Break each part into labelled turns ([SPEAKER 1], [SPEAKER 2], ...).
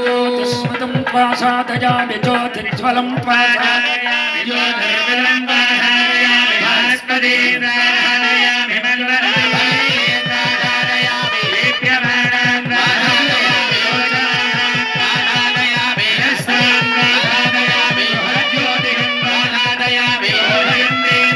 [SPEAKER 1] ज्योतिस्मृतं त्वा साधयामि ज्योतिज्वलं त्वा साधयामि ज्योतिर्विलं साधयामि भास्करीं साधयामि मन्वन्तरं साधयामि दीप्यमानं साधयामि योजनां साधयामि यस्तां साधयामि ज्योतिं साधयामि योजयन्तीं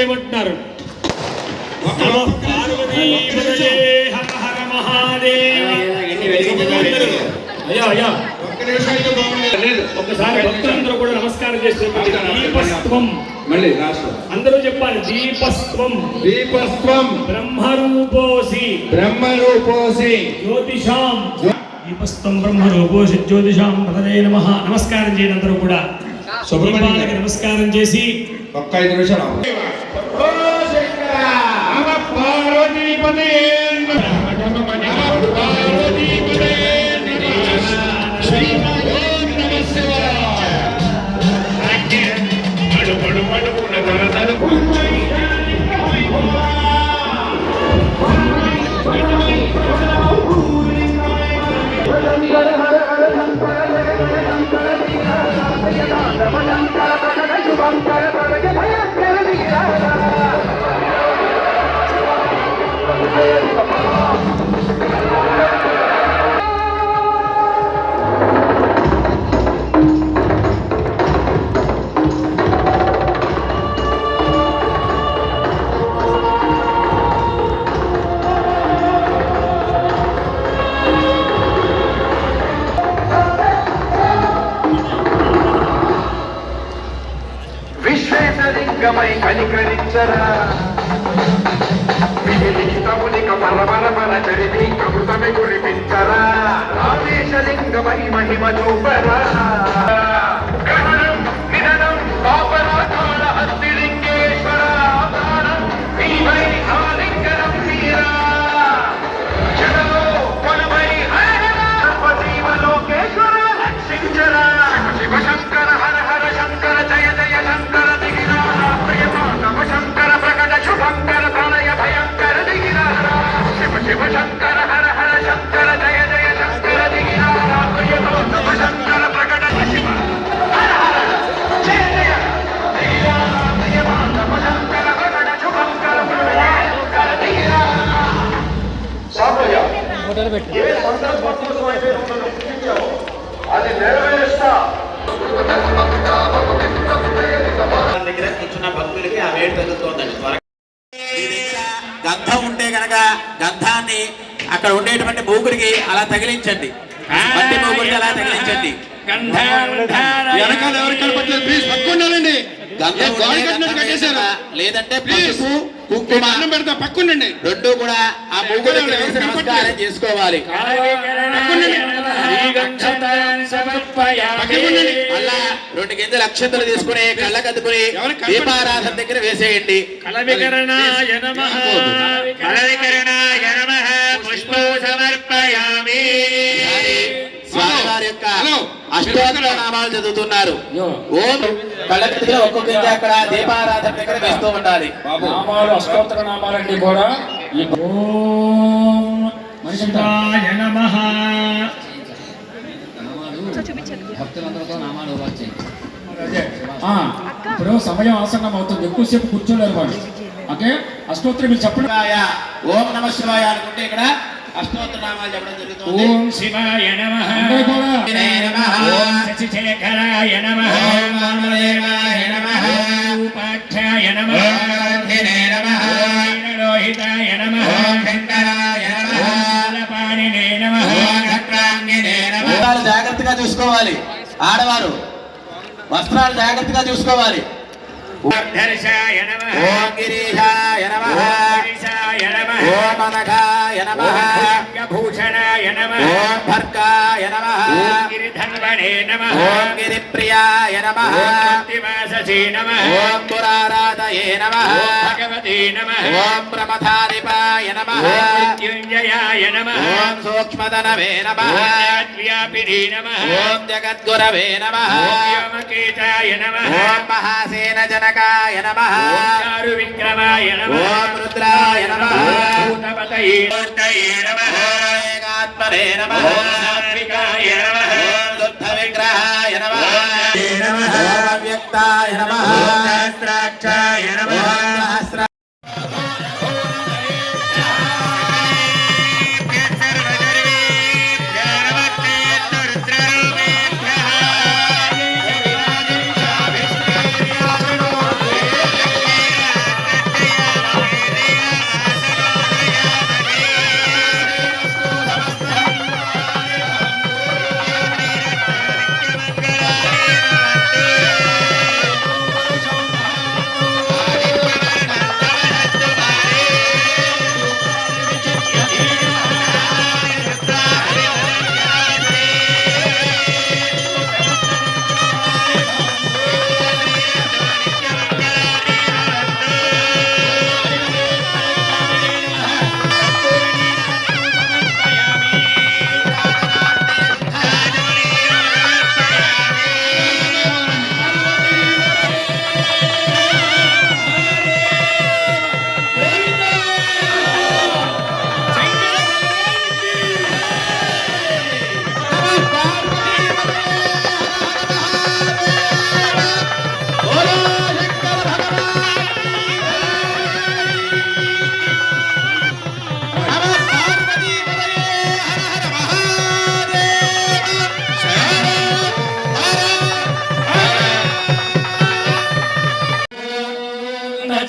[SPEAKER 1] ఏమంటున్నారు ఒకసారి భక్తులందరూ కూడా నమస్కారం చేస్తున్నారు. దీపస్త్వం
[SPEAKER 2] మళ్ళీ
[SPEAKER 1] అందరూ చెప్పాలి. దీపస్త్వం
[SPEAKER 2] దీపస్త్వం
[SPEAKER 1] బ్రహ్మరూపోసి
[SPEAKER 2] బ్రహ్మరూపోసి
[SPEAKER 1] జ్యోతిషాం దీపస్త్వం బ్రహ్మరూపోసి జ్యోతిషాం పదవే నమః. నమస్కారం చేయండి అందరూ కూడా. సుబ్రహ్మణ్యానికి నమస్కారం చేసి
[SPEAKER 2] ఒక్క 5 నిమిషాలు
[SPEAKER 3] విశ్వేశలింగమై కనికరించరా విలిఖితమునిక పరమరమర చరితి అమృతమే కురిపించరా రామేశలింగమై మహిమ చూపరా నిధనం పాపరాకాల హస్తిలింగేశ్వర అవతారం నీవై ఆలింగనం మీరా జనలో కొలువై సర్వజీవలోకేశ్వర రక్షించరా శివ శంకర హర హర శంకర జయ జయ శంకర దిగిరా ప్రియమానవ శంకర ప్రకట శుభంకర ప్రణయ భయంకర దిగిరా శివ శివ శంకర హర హర శంకర జయ జయ శంకర దిగిరా ప్రియమానవ శంకర ప్రకట శివ హర హర జయ జయ దిగిరా ప్రియమానవ శంకర ప్రకట శుభంకర ప్రణయ భయంకర దిగిరా. సాంబయ్య ఏ సందర్భంలో అయితే అది నెరవేరుస్తా.
[SPEAKER 4] దగ్గర కూర్చున్న భక్తులకి ఆ వేడి తగ్గుతోందండి. గంధం ఉంటే కనుక గంధాన్ని అక్కడ ఉండేటువంటి మూగుడికి అలా తగిలించండి. మట్టి మూగుడికి అలా తగిలించండి.
[SPEAKER 2] వెనకాల ఎవరు కనపడలేదు ప్లీజ్ పక్కన ఉండాలండి.
[SPEAKER 4] గంధం
[SPEAKER 2] గోడ
[SPEAKER 4] ఉంటే
[SPEAKER 2] కట్టినట్టు
[SPEAKER 4] గంధం
[SPEAKER 2] కట్టేశారు.
[SPEAKER 4] వేసేదా? లేదంటే
[SPEAKER 2] ప్లీజ్
[SPEAKER 4] పసుపు, కుంకుమ
[SPEAKER 2] అన్నం పెడతా పక్కనండి.
[SPEAKER 4] రెండు కూడా ఆ మూగు దగ్గర వేసి నమస్కారం చేసుకోవాలి. అలా 2 గింజలు అక్షంతలు తీసుకుని కళ్ళకద్దుకుని దీపారాధన దగ్గర వేసేయండి.
[SPEAKER 1] కలవికరణాయ నమః కలవికరణాయ నమః పుష్పం సమర్పయామి.
[SPEAKER 4] స్వామివారి యొక్క అష్టోత్తర నామాలు చదువుతున్నారు. ఓం కళ్ళకద్దుకుని ఒక్కొక్క గింజ అక్కడ దీపారాధన దగ్గర వేస్తూ ఉండాలి.
[SPEAKER 5] నామాలు అష్టోత్తర నామాలన్నీ కూడా ఈ ఓం
[SPEAKER 1] శివాయ నమః.
[SPEAKER 6] భక్తులందరితో నామాలు వచ్చాయి.
[SPEAKER 5] ఆ, ఇప్పుడు సమయం ఆసన్నం అవుతుంది, ఎక్కువసేపు కూర్చోలేరు వాళ్ళు. ఓకే, అష్టోత్తరం మీరు చెప్పండి.
[SPEAKER 4] శివాయ, ఓం నమ శివాయ అనుకుంటే ఇక్కడ అష్టోత్తర నామాలు చెప్పడం జరుగుతుంది.
[SPEAKER 1] ఓం శివాయ నమః
[SPEAKER 5] అందరూ కూడా
[SPEAKER 1] ఓం శశిశేఖరాయ నమః
[SPEAKER 4] ఓం వామదేవాయ నమః
[SPEAKER 1] రూపాక్షాయ నమః లోహితాయ నమః
[SPEAKER 4] శంకరాయ నమః
[SPEAKER 1] పాణినే నమః
[SPEAKER 4] వస్త్రాలు జాగ్రత్తగా చూసుకోవాలి. ఆడవారు వస్త్రాలు జాగ్రత్తగా చూసుకోవాలి.
[SPEAKER 1] దర్శాయ నమః
[SPEAKER 4] ఓం గిరీశాయ నమః
[SPEAKER 1] గిరిశాయ నమః
[SPEAKER 4] ఓం అనఘాయ నమః
[SPEAKER 1] భూషణాయ నమః
[SPEAKER 4] ఓం భర్గాయ నమః
[SPEAKER 1] గిరిధన్వనే నమః
[SPEAKER 4] ఓం గిరిప్రియాయ నమః
[SPEAKER 1] దివాససే నమః
[SPEAKER 4] ఓం పురారాధయే నమః
[SPEAKER 1] భగవతే నమః
[SPEAKER 4] ఓం ప్రమథాధిపాయ నమః
[SPEAKER 1] మృత్యుంజయాయ నమః
[SPEAKER 4] ఓం సూక్ష్మదనవే నమః
[SPEAKER 1] వ్యాపినే నమః
[SPEAKER 4] ఓం జగద్గురవే నమః
[SPEAKER 1] వ్యోమకేతాయ నమః
[SPEAKER 4] ఓం మహాసేన జనకాయ నమః
[SPEAKER 1] ఓంకారు విక్రమాయ నమః
[SPEAKER 4] ఓం రుద్రాయ నమః
[SPEAKER 1] భూతపతయే నమః
[SPEAKER 4] ఏకాత్మనే నమః
[SPEAKER 1] సాత్వికాయ నమః
[SPEAKER 4] ఓం శుద్ధ విగ్రహాయ నమః ఓం అవ్యక్తాయ నమః
[SPEAKER 1] సహస్రాక్షాయ నమః
[SPEAKER 4] సహస్ర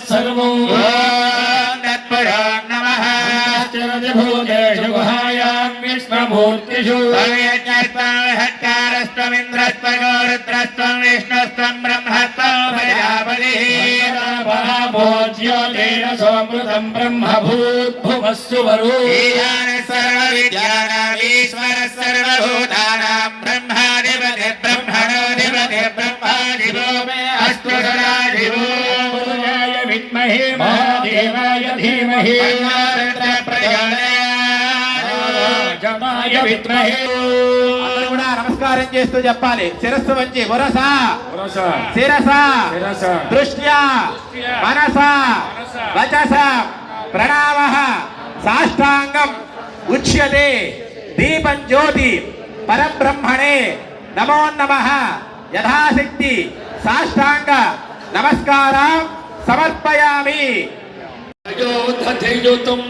[SPEAKER 5] సర్వం
[SPEAKER 4] తత్పరాం నమః
[SPEAKER 5] భూతేషు గుహాయాం విష్ణుమూర్తిషు
[SPEAKER 4] హత్కారస్త్వమింద్రస్త్వగోరుద్రస్త్వం విష్ణుస్త్వం బ్రహ్మస్త్వం ప్రజాపతిః
[SPEAKER 5] పరామోజ్యోతేన సోమృతం బ్రహ్మభూద్భువస్సు వరూ
[SPEAKER 4] ఈశాన సర్వవిద్యానాం ఈశ్వర సర్వభూతానాం బ్రహ్మాధిపతి బ్రహ్మణోధిపతి బ్రహ్మాధిపో మే అస్తు సదాశివో
[SPEAKER 1] పూజాయ విద్మహే మహాదేవాయ ధీమహి జనాయ విద్మహే.
[SPEAKER 4] అందరూ కూడా నమస్కారం చేస్తూ చెప్పాలి. శిరస్సు వంచి వరస శిరస దృష్ట్యా మనస వచస ప్రణామః సాష్టాంగం ఉచ్యతే దీపం జ్యోతి పరబ్రహ్మణే నమో నమః యథాశక్తి సాష్టాంగ నమస్కారం సమర్పయామి.
[SPEAKER 5] అయోధయుతం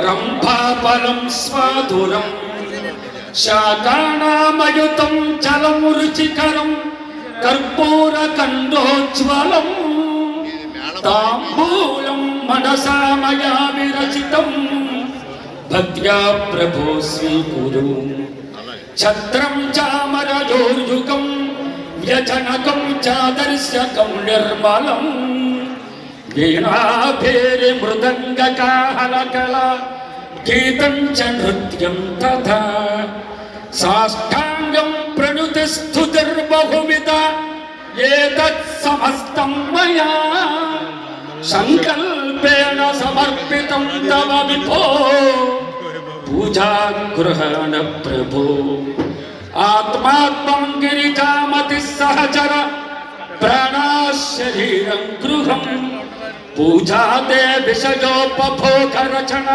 [SPEAKER 5] రంభాఫలం స్వాదురం శాకానామయుతం చలం రుచికరం కర్పూర కండోజ్వలం తాంబూలం మనసా మయా విరచితం భక్త్యా ప్రభో స్వీకురు ఛత్రం చామరజోర్యుగం వ్యజనకం చాదర్శకం నిర్మలం వీణాభేరి మృదంగకాహలకల గీతం చ నృత్యం తథా సాష్టాంగం ప్రణుతిస్తుతిర్బహువిధ ఏతత్ సమస్తం మయా సంకల్పేన సమర్పితం తవ విభో పూజాగృహణ ప్రభో ఆత్మాత్మం గిరిజామతి సహచర ప్రాణశరీరం గృహం పూజాతే విషయోపభోగ రచన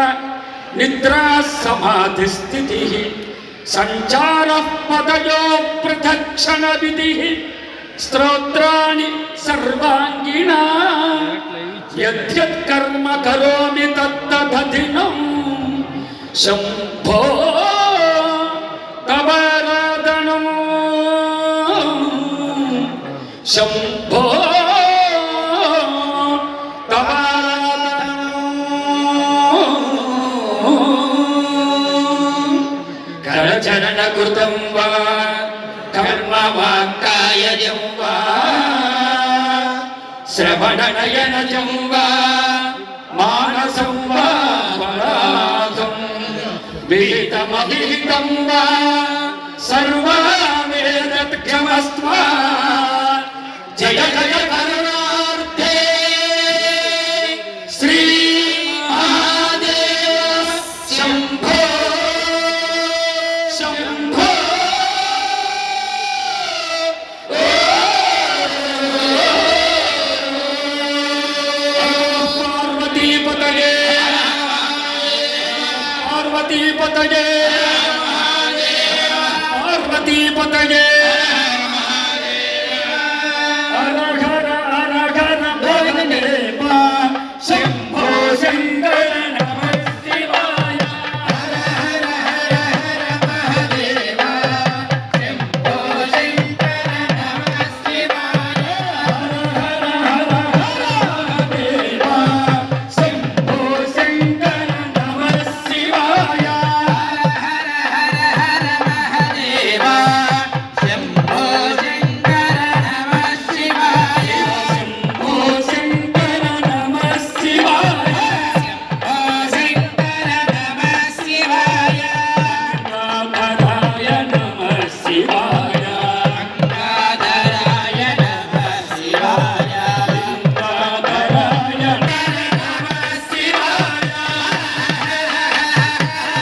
[SPEAKER 5] నిద్రా సమాధి స్థితి సంచార పదయో ప్రదక్షిణ విధి స్తోత్రాణి సర్వాంగిణా యద్యత్ కర్మ కరోమి తత్తదధినం శంభో తవారాధనం శంభో కరచరణ కృతం వా కర్మ వాక్కాయజం వా శ్రవణనయనజం వా మానసం వా పరాగం విహితమవిహితం వా సర్వమేతత్ క్షమస్త్వా జయ జయ కరుణార్థే శ్రీ మహాదేవ శంభో శంభో పార్వతీపతయే పార్వతీపతయే పార్వతీపతయే శంభో శంకర నమః శివాయ హర హర హర హర మహాదేవ శంభో శంకర నమః శివాయ హర హర హర మహాదేవ శంభో శంకర నమః శివాయ హర హర హర హర మహాదేవ శంభో శంకర నమః శివాయ శంభో శంకర నమః శివాయ శంభో శంకర నమః శివాయ గంగాధరాయ నమః శివాయ గంగాధరాయ నమః శివాయ గంగాధరాయ నమః శివాయ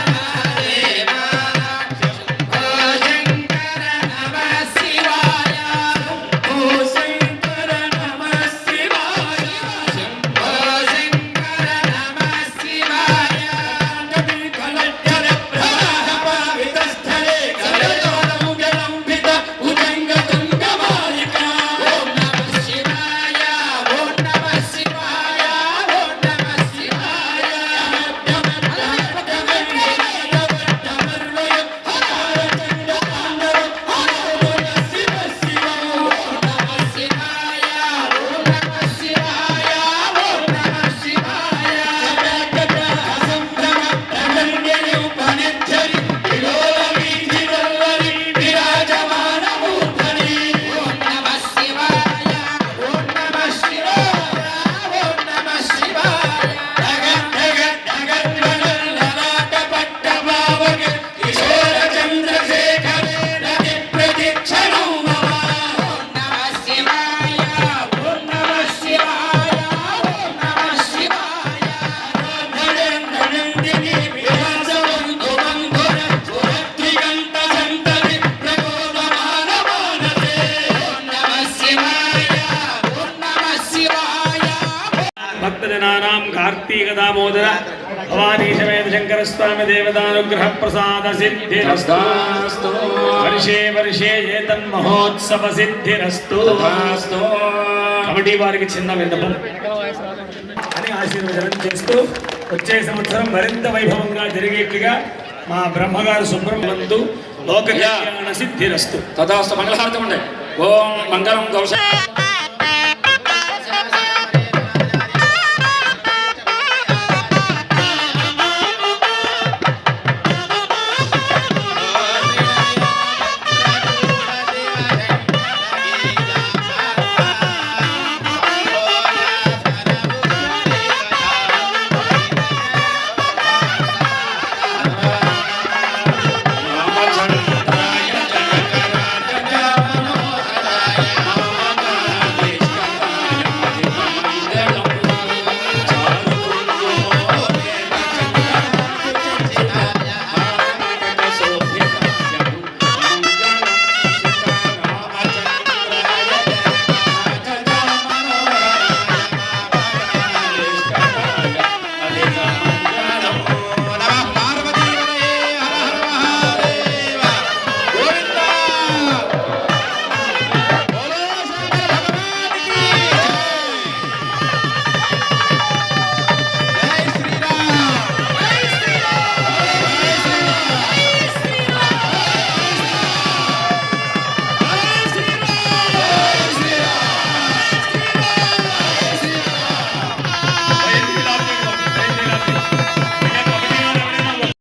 [SPEAKER 5] మహాదేవ శంభో శంకర నమః శివాయ శంభో శంకర నమః శివాయ శంభో శంకర నమః శివాయ నమీ కలజ్జల ప్రవాహపావితస్థలే కలయోరముగలంభిత ఉదంగ తుంగమాలిక ఓం నమః శివాయ ఓం నమః శివాయ ఓం నమః శివాయ
[SPEAKER 1] భక్తజనానాం కార్తీక దామోదర భవానీ సమేత శంకర స్వామి దేవతానుగ్రహ ప్రసాద సిద్ధిరస్తు వర్షే వర్షే ఏతన్ మహోత్సవ సిద్ధిరస్తు కమిటీ వారికి చిన్న విన్నపం అని ఆశీర్వచనం చేస్తూ వచ్చే సంవత్సరం మరింత వైభవంగా జరిగేట్టుగా మా బ్రహ్మగారు సుబ్రహ్మణ్యందు లోక కళ్యాణ సిద్ధిరస్తు
[SPEAKER 5] తదాస్తు మంగళహారతం ఉండే ఓం మంగళం గౌష